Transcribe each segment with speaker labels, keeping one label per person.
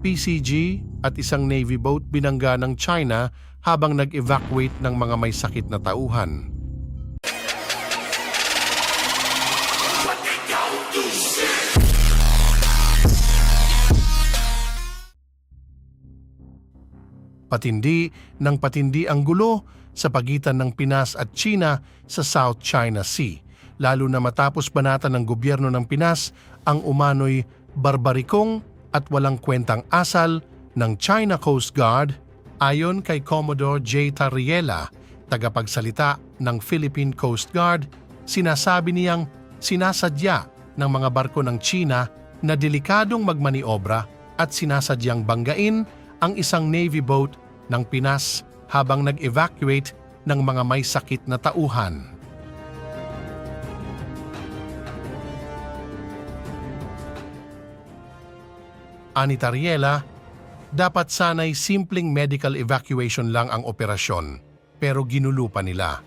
Speaker 1: PCG at isang Navy boat binangga ng China habang nag-evacuate ng mga may sakit na tauhan. Patindi ng patindi ang gulo sa pagitan ng Pinas at China sa South China Sea, lalo na matapos banatan ng gobyerno ng Pinas ang umano'y barbarikong at walang kwentang asal ng China Coast Guard. Ayon kay Commodore J. Tarriela, tagapagsalita ng Philippine Coast Guard, sinasabi niyang sinasadya ng mga barko ng China na delikadong magmaniobra at sinasadyang banggain ang isang Navy boat ng Pinas habang nag-evacuate ng mga may sakit na tauhan. Ani Tarriela, dapat sana'y simpleng medical evacuation lang ang operasyon, pero ginulo pa nila.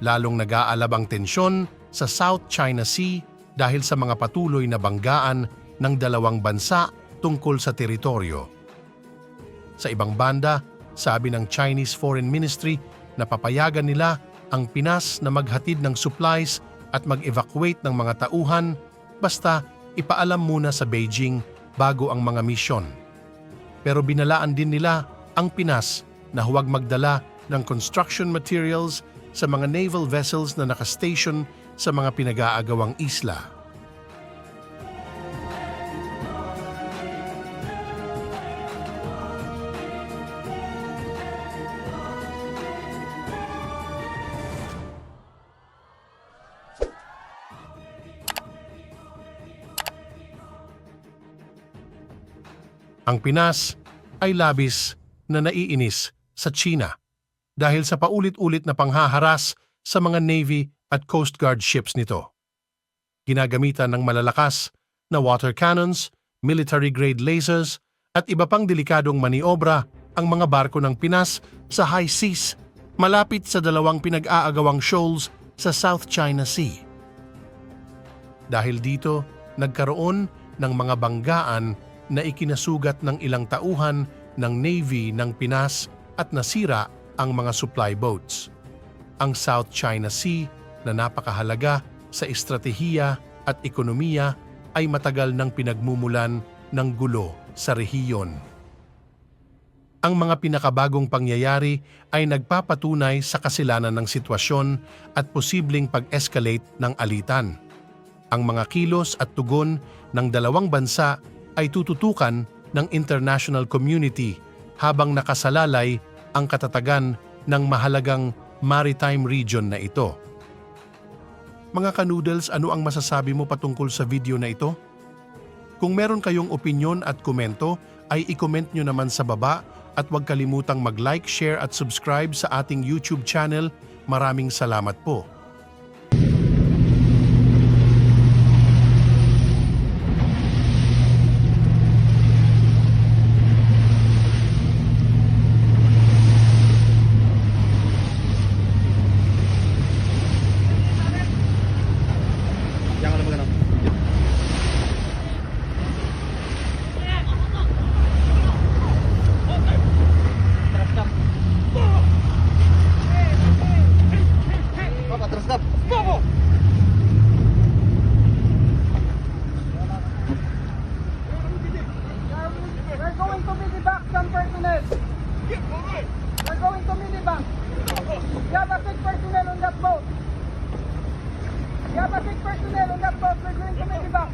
Speaker 1: Lalong nag-aalab ang tensyon sa South China Sea dahil sa mga patuloy na banggaan ng dalawang bansa tungkol sa teritoryo. Sa ibang banda, sabi ng Chinese Foreign Ministry na papayagan nila ang Pinas na maghatid ng supplies at mag-evacuate ng mga tauhan basta ipaalam muna sa Beijing bago ang mga misyon. Pero binalaan din nila ang Pinas na huwag magdala ng construction materials sa mga naval vessels na nakastation sa mga pinag-aagawang isla. Ang Pinas ay labis na naiinis sa China dahil sa paulit-ulit na panghaharas sa mga Navy at Coast Guard ships nito. Ginagamitan ng malalakas na water cannons, military-grade lasers at iba pang delikadong maniobra ang mga barko ng Pinas sa high seas malapit sa dalawang pinag-aagawang shoals sa South China Sea. Dahil dito, nagkaroon ng mga banggaan na ikinasugat ng ilang tauhan ng Navy ng Pinas at nasira ang mga supply boats. Ang South China Sea na napakahalaga sa estratehiya at ekonomiya ay matagal nang pinagmumulan ng gulo sa rehiyon. Ang mga pinakabagong pangyayari ay nagpapatunay sa kasilanan ng sitwasyon at posibleng pag-escalate ng alitan. Ang mga kilos at tugon ng dalawang bansa ay tututukan ng international community habang nakasalalay ang katatagan ng mahalagang maritime region na ito. Mga kanoodles, ano ang masasabi mo patungkol sa video na ito? Kung meron kayong opinyon at komento, ay i-comment nyo naman sa baba at huwag kalimutang mag-like, share at subscribe sa ating YouTube channel. Maraming salamat po.
Speaker 2: We're going to Milibank. You have a sick personnel on that boat. You have a sick personnel on that boat. We're going to Milibank.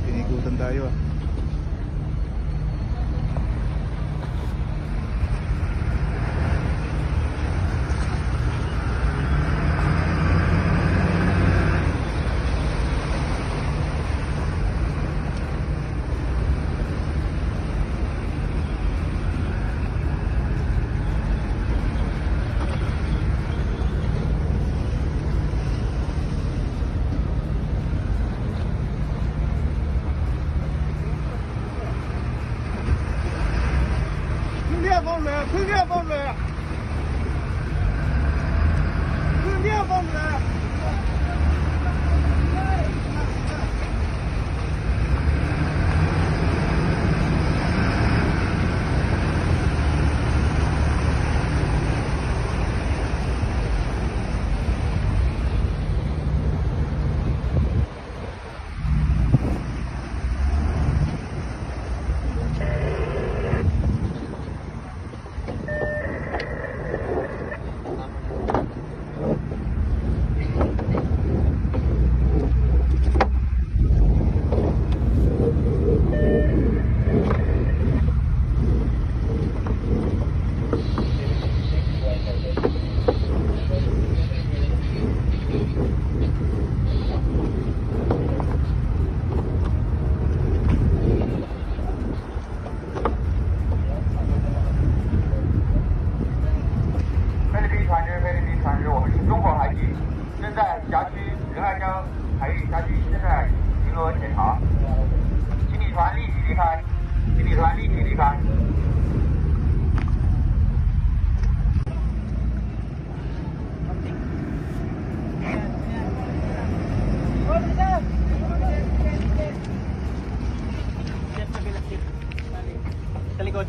Speaker 3: Pinikutan tayo ah.
Speaker 2: 放水，顺便放水。
Speaker 3: 菲律宾船只，菲律宾船只，我们是中国海警，正在辖区仁爱礁海域辖区正在巡逻检查，请你船立即离开，请你船立即离开。
Speaker 2: Sa likod.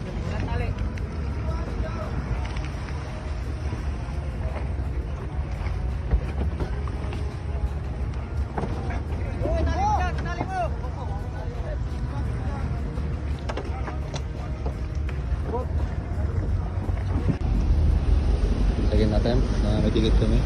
Speaker 2: Tali. Tali mo.
Speaker 4: Lagyan natin na may ticket kami.